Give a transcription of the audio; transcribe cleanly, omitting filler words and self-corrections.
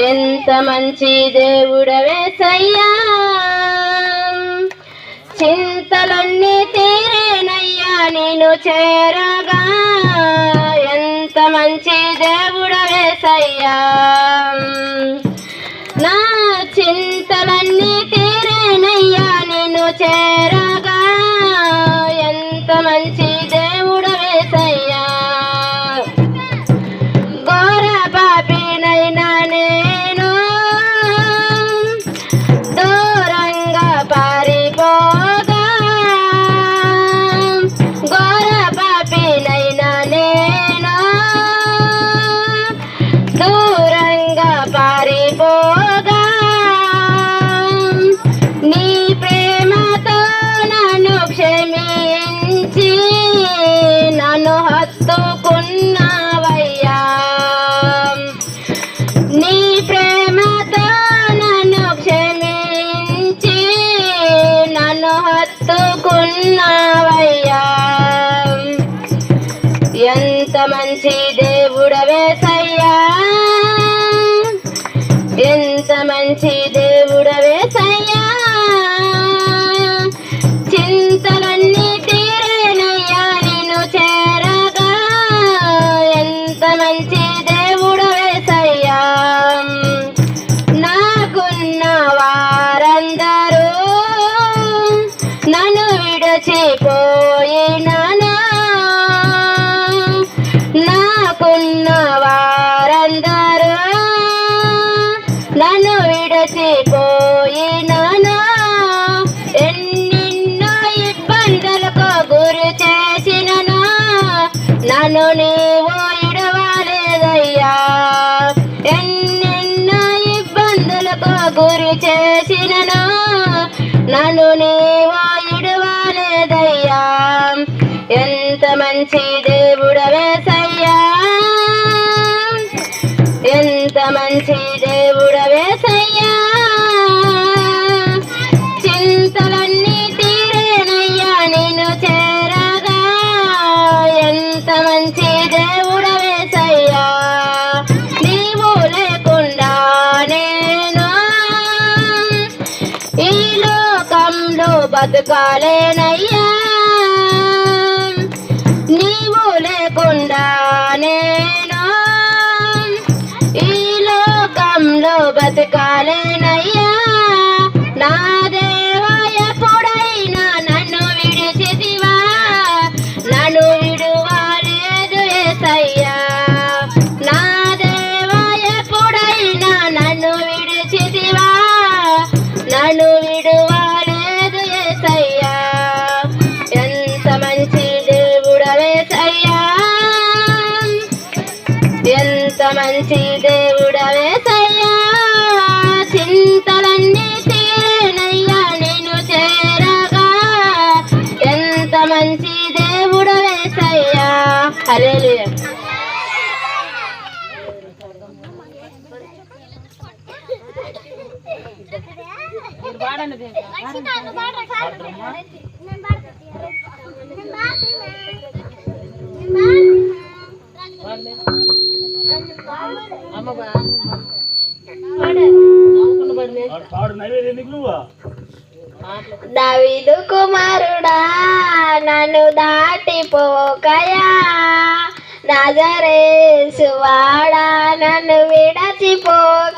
ఎంత మంచి దేవుడవేసయ్యా, చింతలన్నీ తీరేనయ్యా నేను చేరగా. ఎంత మంచి దేవుడవేసయ్యా, నా చింతలన్నీ తీరేనయ్యా నేను చేరగా. ఎంత మంచి దేవుడవేసయ్యా, ఘోర పాపినైనా నేను దూరంగా పారిపోగా. ఘోర పాపినైనా నేను దూరంగా పారిపోగా. నీ ప్రేమతో నన్ను క్షమించి నన్ను హత్తుకున్నావయ్యా. నీ ప్రేమతో నన్ను క్షమించి నన్ను హత్తుకున్నావయ్యా. ఎంత మంచి దేవుడవేసయ్యా, ఎంత మంచి దేవుడవేసయ్యా, చింతలన్నీ తీరేనయ్యా నిన్ను చేరగా. ఎంత మంచి దేవుడవేసయ్యా, నాకున్న వారందరూ నన్ను విడిచిపోయినాను. నాకున్న వారందరూ నన్ను విడిచిపోయినాను. ఎన్నెన్నో ఇబ్బందులకు గురి చేసినను నన్ను నీవు విడవలేదయ్యా. ఎన్నెన్నో ఇబ్బందులకు గురి చేసినను నన్ను నీవు విడవలేదయ్యా. ఎంత మంచి దేవుడవేసయ్యా, ఎంత మంచి దేవుడవేసయ్యా, చింతలన్నీ తీరేనయ్యా నేను చేరగా. ఎంత మంచి దేవుడవేసయ్యా, నీవు లేకుండా నేను ఈ లోకంలో బతకాలేనయ్యా. నీవు లేకుండా నేను ఈ లోకంలో బతకాలేనయ్యా. నా దేవా ఎప్పుడైనా నన్ను విడిచితివా, నన్ను విడువలేదు యేసయ్యా. నా దేవా ఎప్పుడైనా నన్ను విడిచితివా, నన్ను విడువలేదు యేసయ్యా. ఎంత మంచి దేవుడవేసయ్యా, ఎంత మంచి దేవుడవేసయ్యా, చింతలన్నీ తీరేనయ్యా నేను చేరగా. ఎంత మంచి దేవుడవేసయ్యా. హల్లెలూయా. దావీదు కుమారుడా నన్ను దాటిపోకయా, నజరేసు వాడా నన్ను విడచిపోక.